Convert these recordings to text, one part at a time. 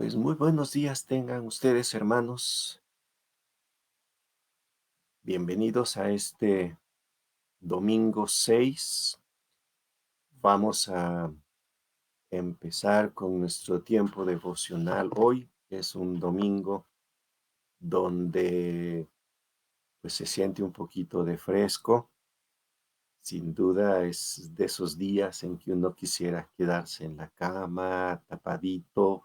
Pues muy buenos días tengan ustedes, hermanos. Bienvenidos a este domingo 6. Vamos a empezar con nuestro tiempo devocional hoy. Es un domingo donde pues se siente un poquito de fresco. Sin duda es de esos días en que uno quisiera quedarse en la cama, tapadito,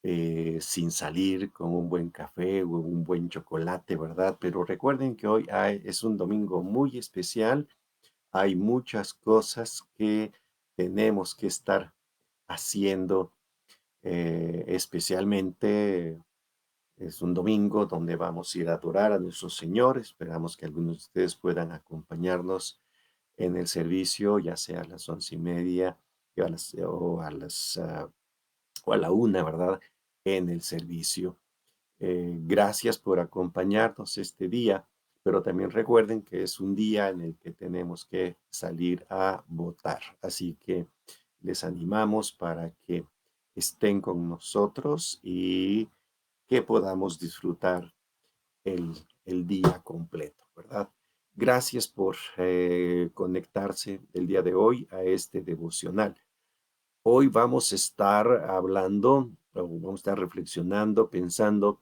sin salir, con un buen café o un buen chocolate, ¿verdad? Pero recuerden que hoy es un domingo muy especial. Hay muchas cosas que tenemos que estar haciendo, especialmente es un domingo donde vamos a ir a adorar a nuestro Señor. Esperamos que algunos de ustedes puedan acompañarnos en el servicio, ya sea a las 11:30 y o a la 1, ¿verdad? En el servicio. Gracias por acompañarnos este día, pero también recuerden que es un día en el que tenemos que salir a votar. Así que les animamos para que estén con nosotros y que podamos disfrutar el día completo, ¿verdad? Gracias por conectarse el día de hoy a este devocional. Hoy vamos a estar hablando, o vamos a estar reflexionando, pensando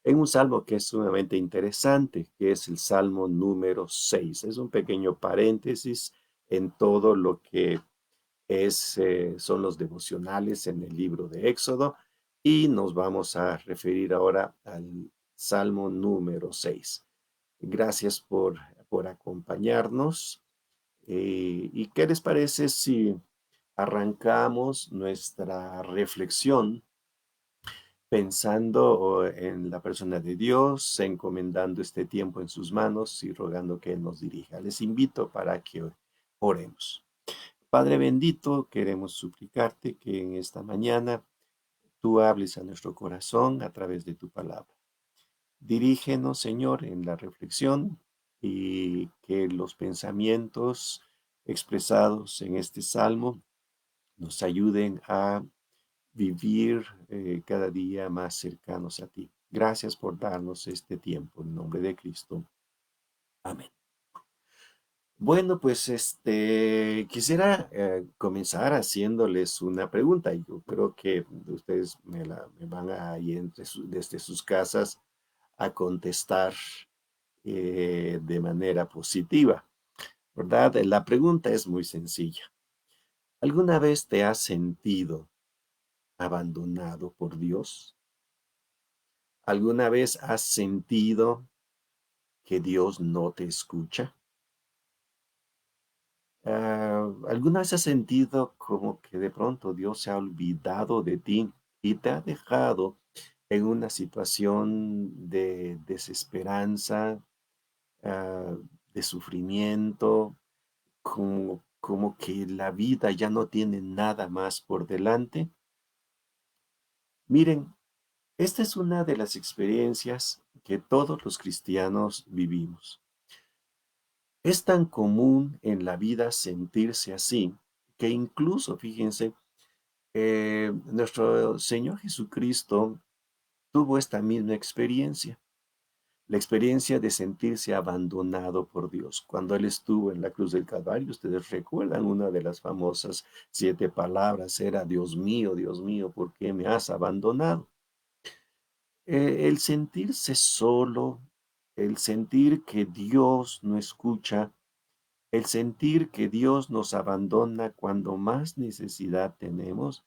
en un salmo que es sumamente interesante, que es el Salmo número 6. Es un pequeño paréntesis en todo lo que son los devocionales en el libro de Éxodo, y nos vamos a referir ahora al Salmo número 6. Gracias por acompañarnos. ¿Y qué les parece si arrancamos nuestra reflexión pensando en la persona de Dios, encomendando este tiempo en sus manos y rogando que Él nos dirija? Les invito para que oremos. Padre bendito, queremos suplicarte que en esta mañana tú hables a nuestro corazón a través de tu palabra. Dirígenos, Señor, en la reflexión, y que los pensamientos expresados en este salmo nos ayuden a vivir cada día más cercanos a ti. Gracias por darnos este tiempo. En nombre de Cristo. Amén. Bueno, pues quisiera comenzar haciéndoles una pregunta. Yo creo que ustedes me van a ir desde sus casas a contestar de manera positiva, ¿verdad? La pregunta es muy sencilla. ¿Alguna vez te has sentido abandonado por Dios? ¿Alguna vez has sentido que Dios no te escucha? ¿Alguna vez has sentido como que de pronto Dios se ha olvidado de ti y te ha dejado en una situación de desesperanza, ah, de sufrimiento, como que la vida ya no tiene nada más por delante? Miren, esta es una de las experiencias que todos los cristianos vivimos. Es tan común en la vida sentirse así que incluso, fíjense, nuestro Señor Jesucristo tuvo esta misma experiencia, la experiencia de sentirse abandonado por Dios. Cuando Él estuvo en la cruz del Calvario, ustedes recuerdan una de las famosas 7 palabras, era: Dios mío, ¿por qué me has abandonado? El sentirse solo, el sentir que Dios no escucha, el sentir que Dios nos abandona cuando más necesidad tenemos,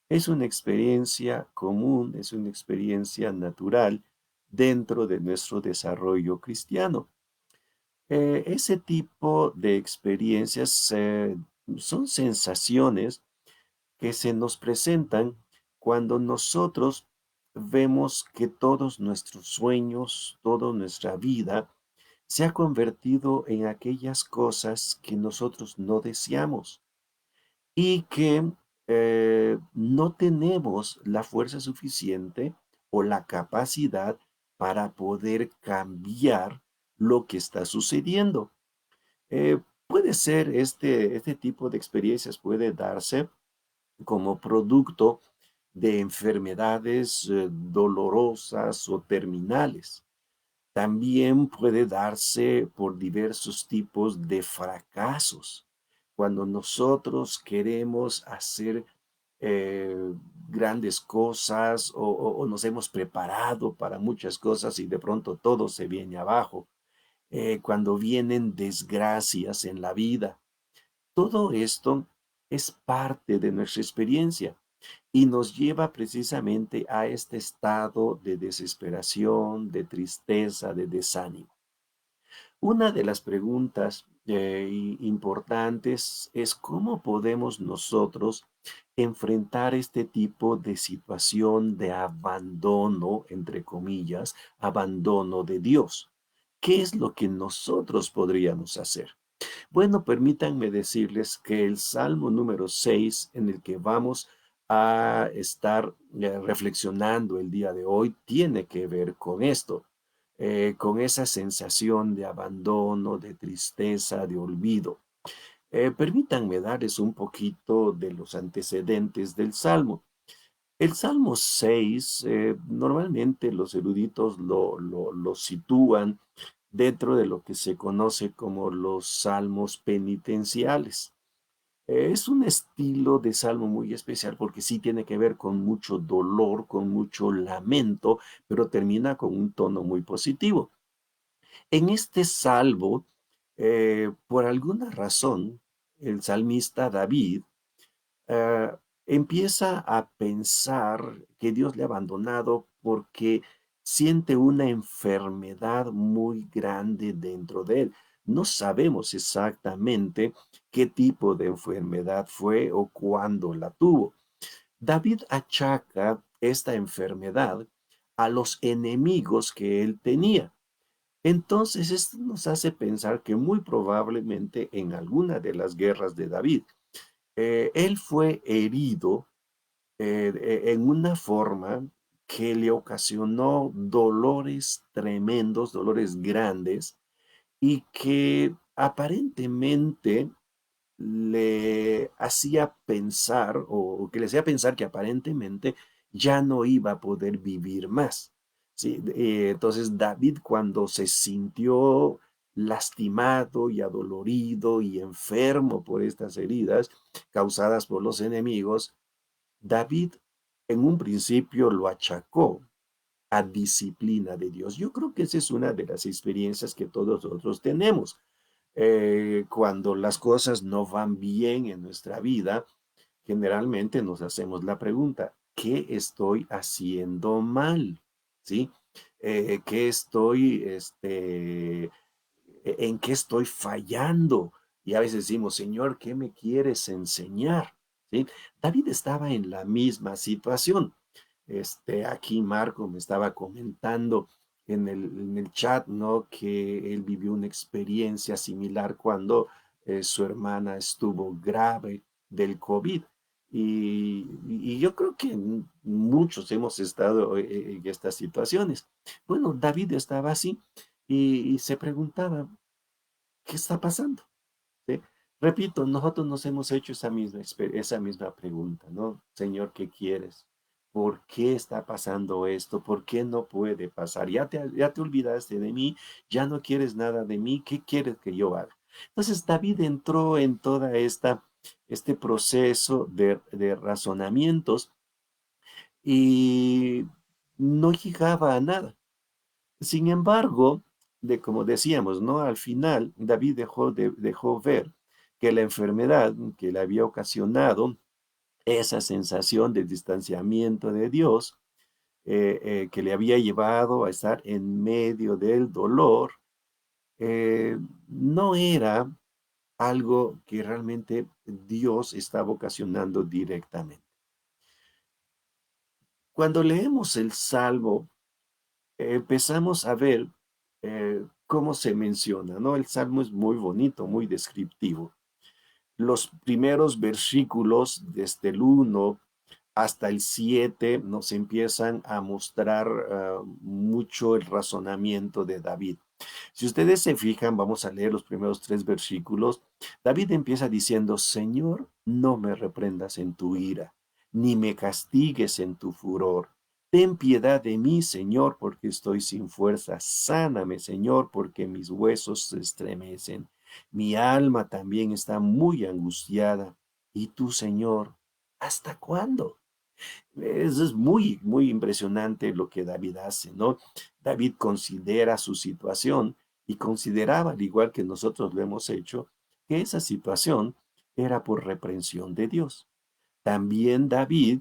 es una experiencia común, es una experiencia natural dentro de nuestro desarrollo cristiano. Ese tipo de experiencias son sensaciones que se nos presentan cuando nosotros vemos que todos nuestros sueños, toda nuestra vida, se ha convertido en aquellas cosas que nosotros no deseamos y que no tenemos la fuerza suficiente o la capacidad para poder cambiar lo que está sucediendo. Puede ser este tipo de experiencias puede darse como producto de enfermedades dolorosas o terminales. También puede darse por diversos tipos de fracasos. Cuando nosotros queremos hacer eh, grandes cosas o nos hemos preparado para muchas cosas y de pronto todo se viene abajo. Cuando vienen desgracias en la vida. Todo esto es parte de nuestra experiencia y nos lleva precisamente a este estado de desesperación, de tristeza, de desánimo. Una de las preguntas importantes es cómo podemos nosotros enfrentar este tipo de situación de abandono, entre comillas, abandono de Dios. ¿Qué es lo que nosotros podríamos hacer? Bueno, permítanme decirles que el Salmo número 6, en el que vamos a estar reflexionando el día de hoy, tiene que ver con esto, con esa sensación de abandono, de tristeza, de olvido. Permítanme darles un poquito de los antecedentes del Salmo. El Salmo 6, normalmente los eruditos lo sitúan dentro de lo que se conoce como los salmos penitenciales. Es un estilo de salmo muy especial porque sí tiene que ver con mucho dolor, con mucho lamento, pero termina con un tono muy positivo. En este salmo, por alguna razón, el salmista David ah, empieza a pensar que Dios le ha abandonado porque siente una enfermedad muy grande dentro de él. No sabemos exactamente qué tipo de enfermedad fue o cuándo la tuvo. David achaca esta enfermedad a los enemigos que él tenía. Entonces, esto nos hace pensar que muy probablemente en alguna de las guerras de David, él fue herido en una forma que le ocasionó dolores tremendos, dolores grandes, y que aparentemente le hacía pensar, o que le hacía pensar que aparentemente ya no iba a poder vivir más. ¿Sí? Entonces David, cuando se sintió lastimado y adolorido y enfermo por estas heridas causadas por los enemigos, David en un principio lo achacó a disciplina de Dios. Yo creo que esa es una de las experiencias que todos nosotros tenemos. Cuando las cosas no van bien en nuestra vida, generalmente nos hacemos la pregunta, ¿qué estoy haciendo mal? ¿Sí? ¿Qué estoy, en qué estoy fallando? Y a veces decimos, Señor, ¿qué me quieres enseñar? ¿Sí? David estaba en la misma situación. Aquí Marco me estaba comentando en el chat, ¿no? Que él vivió una experiencia similar cuando su hermana estuvo grave del COVID. Y yo creo que muchos hemos estado en estas situaciones. Bueno, David estaba así y se preguntaba, ¿qué está pasando? ¿Sí? Repito, nosotros nos hemos hecho esa misma pregunta, ¿no? Señor, ¿qué quieres? ¿Por qué está pasando esto? ¿Por qué no puede pasar? Ya te olvidaste de mí, ya no quieres nada de mí, ¿qué quieres que yo haga? Entonces David entró en toda este proceso de razonamientos y no llegaba a nada. Sin embargo, como decíamos, ¿no? Al final, David dejó ver que la enfermedad que le había ocasionado esa sensación de distanciamiento de Dios, que le había llevado a estar en medio del dolor, no era algo que realmente Dios estaba ocasionando directamente. Cuando leemos el Salmo, empezamos a ver cómo se menciona, ¿no? El Salmo es muy bonito, muy descriptivo. Los primeros versículos, desde el 1 hasta el 7, nos empiezan a mostrar mucho el razonamiento de David. Si ustedes se fijan, vamos a leer los primeros 3 versículos. David empieza diciendo, Señor, no me reprendas en tu ira, ni me castigues en tu furor. Ten piedad de mí, Señor, porque estoy sin fuerza. Sáname, Señor, porque mis huesos se estremecen. Mi alma también está muy angustiada. ¿Y tú, Señor, hasta cuándo? Eso es muy, muy impresionante lo que David hace, ¿no? David considera su situación y consideraba, al igual que nosotros lo hemos hecho, que esa situación era por reprensión de Dios. También David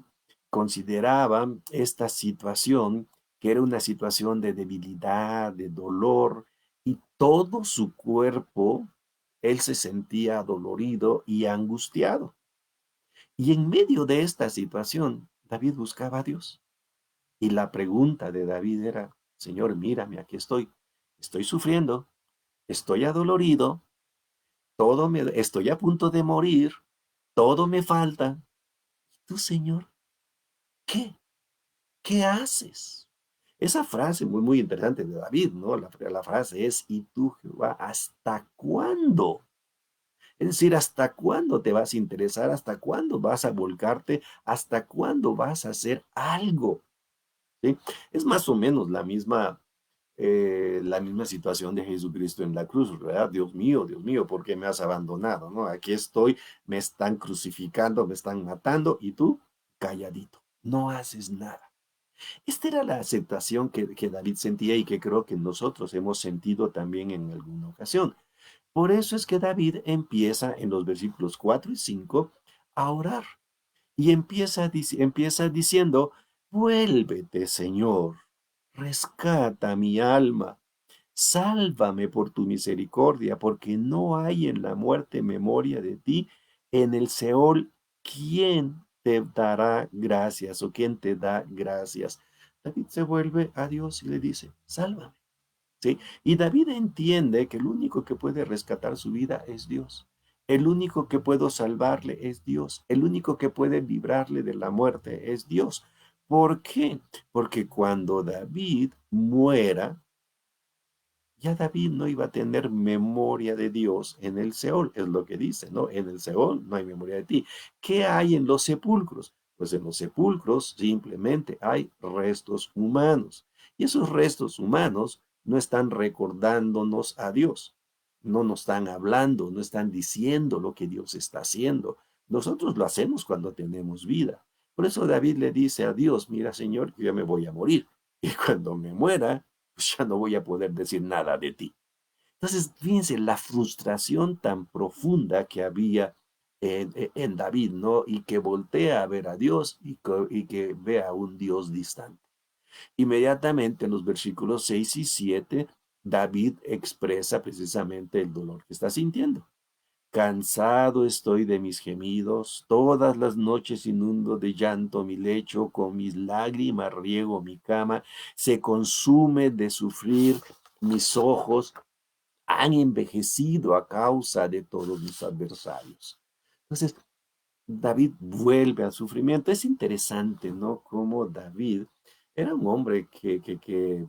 consideraba esta situación que era una situación de debilidad, de dolor, y todo su cuerpo, él se sentía dolorido y angustiado. Y en medio de esta situación, David buscaba a Dios. Y la pregunta de David era, Señor, mírame, aquí estoy sufriendo, estoy adolorido, estoy a punto de morir, todo me falta. ¿Tú, Señor, qué? ¿Qué haces? Esa frase muy, muy interesante de David, ¿no? La frase es, ¿y tú, Jehová, hasta cuándo? Es decir, ¿hasta cuándo te vas a interesar? ¿Hasta cuándo vas a volcarte? ¿Hasta cuándo vas a hacer algo? ¿Sí? Es más o menos la misma situación de Jesucristo en la cruz, ¿verdad? Dios mío, ¿por qué me has abandonado? ¿No? Aquí estoy, me están crucificando, me están matando y tú, calladito, no haces nada. Esta era la aceptación que David sentía y que creo que nosotros hemos sentido también en alguna ocasión. Por eso es que David empieza en los versículos 4 y 5 a orar y empieza diciendo, vuélvete, Señor, rescata mi alma, sálvame por tu misericordia, porque no hay en la muerte memoria de ti. En el Seol, ¿quién te dará gracias o quién te da gracias? David se vuelve a Dios y le dice, sálvame. ¿Sí? Y David entiende que el único que puede rescatar su vida es Dios. El único que puede salvarle es Dios. El único que puede librarle de la muerte es Dios. ¿Por qué? Porque cuando David muera, ya David no iba a tener memoria de Dios en el Seol, es lo que dice, ¿no? En el Seol no hay memoria de ti. ¿Qué hay en los sepulcros? Pues en los sepulcros simplemente hay restos humanos. Y esos restos humanos no están recordándonos a Dios, no nos están hablando, no están diciendo lo que Dios está haciendo. Nosotros lo hacemos cuando tenemos vida. Por eso David le dice a Dios, mira Señor, yo ya me voy a morir. Y cuando me muera, pues ya no voy a poder decir nada de ti. Entonces, fíjense la frustración tan profunda que había en David, ¿no? Y que voltea a ver a Dios y que ve a un Dios distante. Inmediatamente en los versículos 6 y 7, David expresa precisamente el dolor que está sintiendo. Cansado estoy de mis gemidos, todas las noches inundo de llanto mi lecho, con mis lágrimas riego mi cama, se consume de sufrir mis ojos, han envejecido a causa de todos mis adversarios. Entonces, David vuelve al sufrimiento. Es interesante, ¿no? Cómo David era un hombre que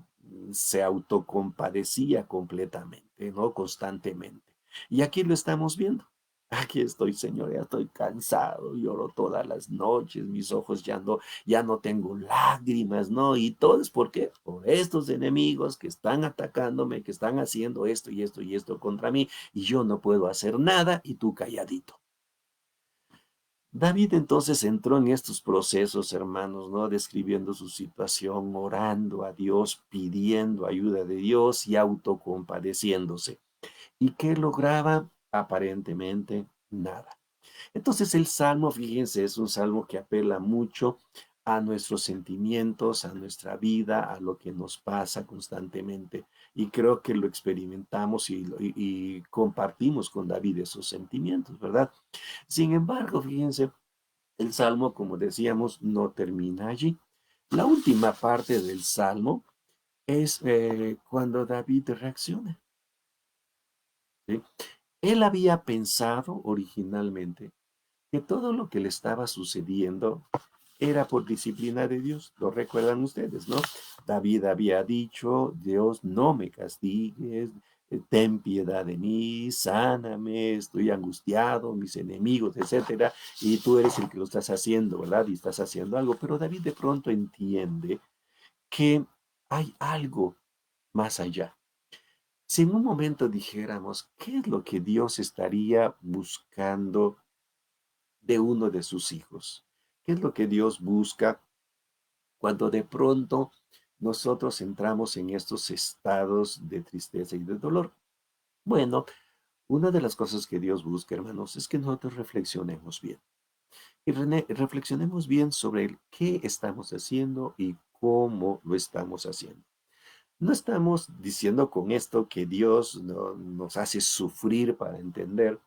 se autocompadecía completamente, ¿no? Constantemente. Y aquí lo estamos viendo. Aquí estoy, Señor, ya estoy cansado, lloro todas las noches, mis ojos ya no tengo lágrimas, ¿no? Y todo es porque por estos enemigos que están atacándome, que están haciendo esto y esto y esto contra mí, y yo no puedo hacer nada, y tú calladito. David entonces entró en estos procesos, hermanos, ¿no? Describiendo su situación, orando a Dios, pidiendo ayuda de Dios y autocompadeciéndose. ¿Y qué lograba? Aparentemente nada. Entonces el salmo, fíjense, es un salmo que apela mucho a nuestros sentimientos, a nuestra vida, a lo que nos pasa constantemente. Y creo que lo experimentamos y compartimos con David esos sentimientos, ¿verdad? Sin embargo, fíjense, el salmo, como decíamos, no termina allí. La última parte del salmo es cuando David reacciona. ¿Sí? Él había pensado originalmente que todo lo que le estaba sucediendo era por disciplina de Dios. Lo recuerdan ustedes, ¿no? David había dicho, Dios, no me castigues, ten piedad de mí, sáname, estoy angustiado, mis enemigos, etcétera, y tú eres el que lo estás haciendo, ¿verdad? Y estás haciendo algo, pero David de pronto entiende que hay algo más allá. Si en un momento dijéramos, ¿qué es lo que Dios estaría buscando de uno de sus hijos? ¿Qué es lo que Dios busca cuando de pronto nosotros entramos en estos estados de tristeza y de dolor? Bueno, una de las cosas que Dios busca, hermanos, es que nosotros reflexionemos bien. Y reflexionemos bien sobre el qué estamos haciendo y cómo lo estamos haciendo. No estamos diciendo con esto que Dios no, nos hace sufrir para entender,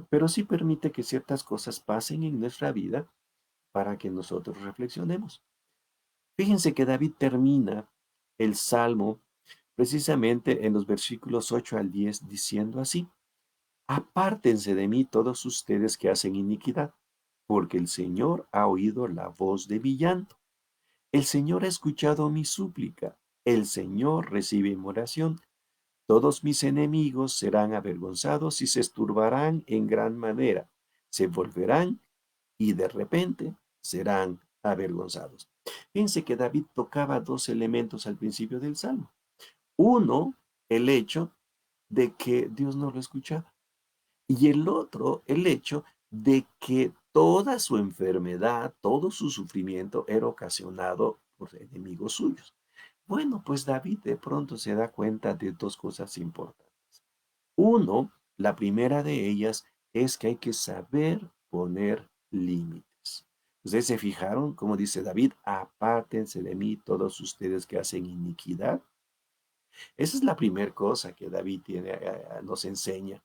pero sí permite que ciertas cosas pasen en nuestra vida para que nosotros reflexionemos. Fíjense que David termina el Salmo precisamente en los versículos 8 al 10 diciendo así: Apártense de mí todos ustedes que hacen iniquidad, porque el Señor ha oído la voz de mi llanto. El Señor ha escuchado mi súplica. El Señor recibe mi oración. Todos mis enemigos serán avergonzados y se esturbarán en gran manera. Se volverán y de repente serán avergonzados. Fíjense que David tocaba dos elementos al principio del Salmo. Uno, el hecho de que Dios no lo escuchaba. Y el otro, el hecho de que toda su enfermedad, todo su sufrimiento era ocasionado por enemigos suyos. Bueno, pues David de pronto se da cuenta de dos cosas importantes. Uno, la primera de ellas es que hay que saber poner límites. Ustedes se fijaron, como dice David, apártense de mí todos ustedes que hacen iniquidad. Esa es la primera cosa que David nos enseña,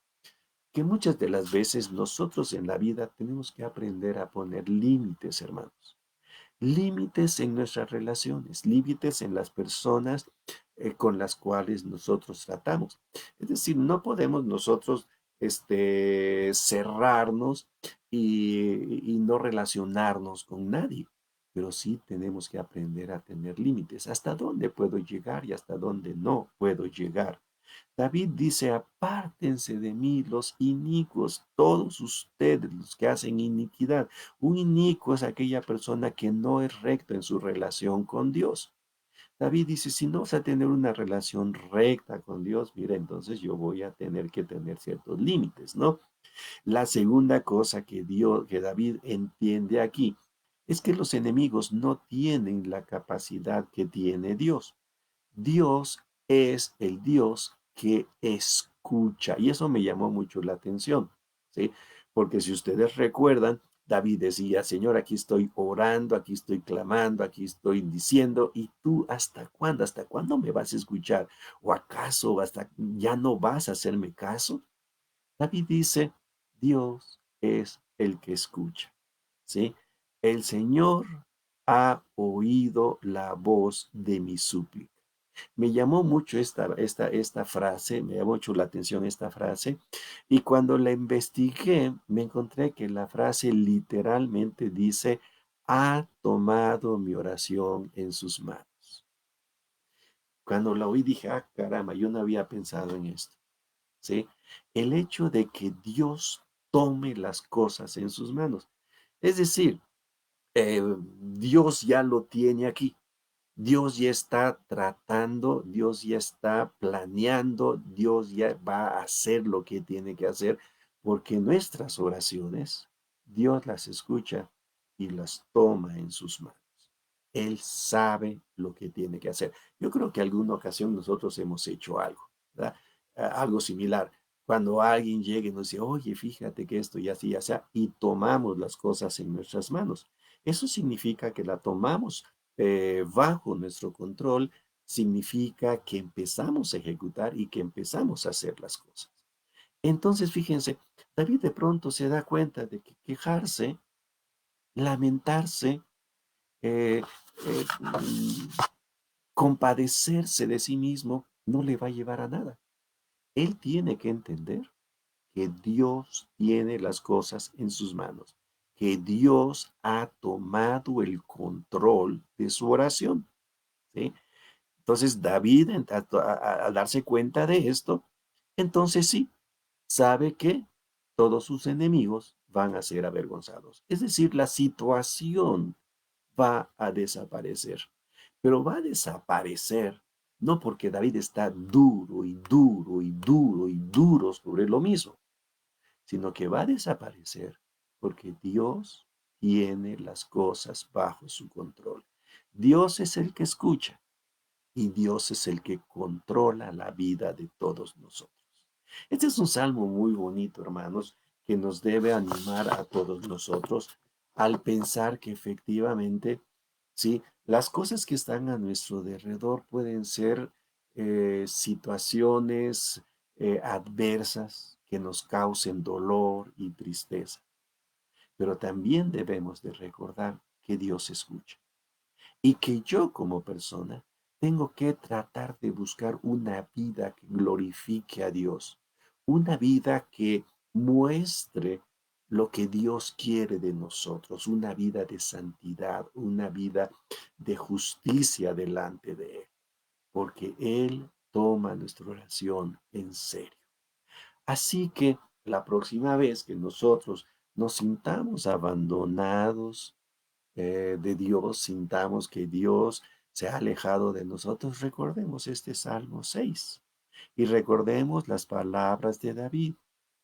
que muchas de las veces nosotros en la vida tenemos que aprender a poner límites, hermanos. Límites en nuestras relaciones, límites en las personas con las cuales nosotros tratamos. Es decir, no podemos nosotros cerrarnos y no relacionarnos con nadie, pero sí tenemos que aprender a tener límites. ¿Hasta dónde puedo llegar y hasta dónde no puedo llegar? David dice, apártense de mí los inicuos, todos ustedes los que hacen iniquidad. Un inicuo es aquella persona que no es recta en su relación con Dios. David dice, si no vas a tener una relación recta con Dios, mira, entonces yo voy a tener que tener ciertos límites, ¿no? La segunda cosa que David entiende aquí es que los enemigos no tienen la capacidad que tiene Dios. Dios es el Dios que escucha. Y eso me llamó mucho la atención, ¿sí? Porque si ustedes recuerdan, David decía, Señor, aquí estoy orando, aquí estoy clamando, aquí estoy diciendo, ¿y tú hasta cuándo? ¿Hasta cuándo me vas a escuchar? ¿O acaso hasta ya no vas a hacerme caso? David dice, Dios es el que escucha, ¿sí? El Señor ha oído la voz de mi súplica. Me llamó mucho esta frase, me llamó mucho la atención esta frase, y cuando la investigué, me encontré que la frase literalmente dice, ha tomado mi oración en sus manos. Cuando la oí dije, ah, caramba, yo no había pensado en esto, ¿sí? El hecho de que Dios tome las cosas en sus manos. Es decir, Dios ya lo tiene aquí. Dios ya está tratando, Dios ya está planeando, Dios ya va a hacer lo que tiene que hacer, porque nuestras oraciones, Dios las escucha y las toma en sus manos. Él sabe lo que tiene que hacer. Yo creo que alguna ocasión nosotros hemos hecho algo, ¿verdad? Algo similar. Cuando alguien llegue y nos dice, oye, fíjate que esto y así, ya sea, y tomamos las cosas en nuestras manos. Eso significa que la tomamos bajo nuestro control, significa que empezamos a ejecutar y que empezamos a hacer las cosas. Entonces, fíjense, David de pronto se da cuenta de que quejarse, lamentarse, eh, compadecerse de sí mismo no le va a llevar a nada. Él tiene que entender que Dios tiene las cosas en sus manos, que Dios ha tomado el control de su oración, ¿sí? Entonces David, al darse cuenta de esto, entonces sí, sabe que todos sus enemigos van a ser avergonzados. Es decir, la situación va a desaparecer. Pero va a desaparecer no porque David está duro y duro y duro y duro sobre lo mismo, sino que va a desaparecer porque Dios tiene las cosas bajo su control. Dios es el que escucha y Dios es el que controla la vida de todos nosotros. Este es un salmo muy bonito, hermanos, que nos debe animar a todos nosotros al pensar que efectivamente, sí, las cosas que están a nuestro alrededor pueden ser situaciones adversas que nos causen dolor y tristeza, pero también debemos de recordar que Dios escucha y que yo como persona tengo que tratar de buscar una vida que glorifique a Dios, una vida que muestre lo que Dios quiere de nosotros, una vida de santidad, una vida de justicia delante de Él, porque Él toma nuestra oración en serio. Así que la próxima vez que nosotros nos sintamos abandonados, de Dios, sintamos que Dios se ha alejado de nosotros, recordemos este Salmo 6 y recordemos las palabras de David.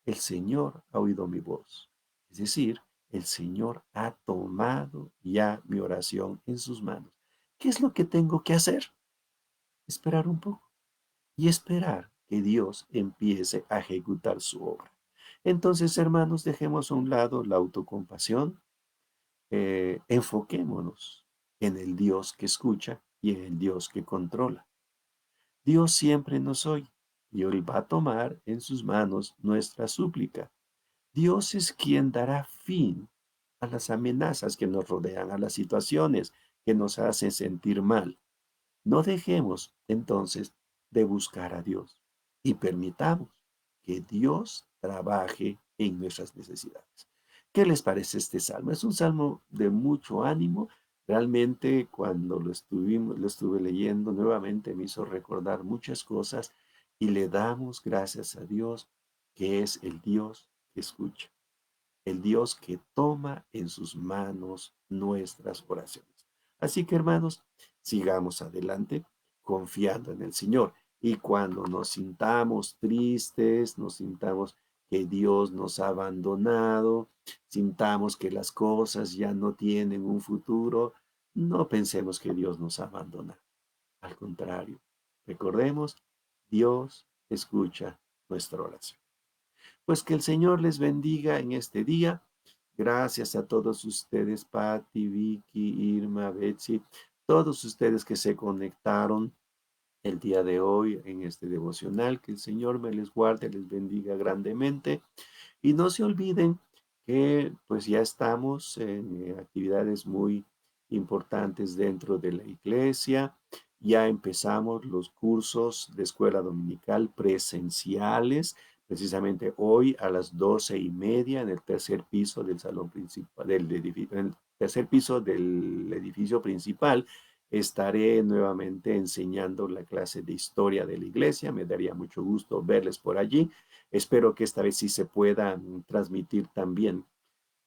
El Señor ha oído mi voz. Es decir, el Señor ha tomado ya mi oración en sus manos. ¿Qué es lo que tengo que hacer? Esperar un poco y esperar que Dios empiece a ejecutar su obra. Entonces, hermanos, dejemos a un lado la autocompasión, enfoquémonos en el Dios que escucha y en el Dios que controla. Dios siempre nos oye y Él va a tomar en sus manos nuestra súplica. Dios es quien dará fin a las amenazas que nos rodean, a las situaciones que nos hacen sentir mal. No dejemos entonces de buscar a Dios y permitamos que Dios trabaje en nuestras necesidades. ¿Qué les parece este salmo? Es un salmo de mucho ánimo. Realmente cuando lo estuve leyendo nuevamente me hizo recordar muchas cosas y le damos gracias a Dios que es el Dios que escucha, el Dios que toma en sus manos nuestras oraciones. Así que hermanos, sigamos adelante confiando en el Señor. Y cuando nos sintamos tristes, nos sintamos que Dios nos ha abandonado, sintamos que las cosas ya no tienen un futuro, no pensemos que Dios nos abandona. Al contrario, recordemos, Dios escucha nuestra oración. Pues que el Señor les bendiga en este día. Gracias a todos ustedes, Patti, Vicky, Irma, Betsy, todos ustedes que se conectaron el día de hoy en este devocional. Que el Señor me les guarde, les bendiga grandemente. Y no se olviden que pues ya estamos en actividades muy importantes dentro de la iglesia. Ya empezamos los cursos de escuela dominical presenciales, precisamente hoy a las 12:30 en el tercer piso del salón principal, del edificio, en el tercer piso del edificio principal. Estaré nuevamente enseñando la clase de historia de la iglesia. Me daría mucho gusto verles por allí. Espero que esta vez sí se pueda transmitir también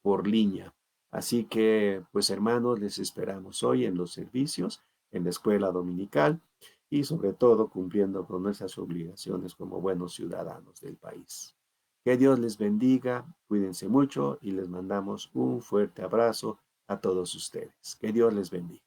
por línea. Así que, pues hermanos, les esperamos hoy en los servicios, en la escuela dominical y sobre todo cumpliendo con nuestras obligaciones como buenos ciudadanos del país. Que Dios les bendiga, cuídense mucho y les mandamos un fuerte abrazo a todos ustedes. Que Dios les bendiga.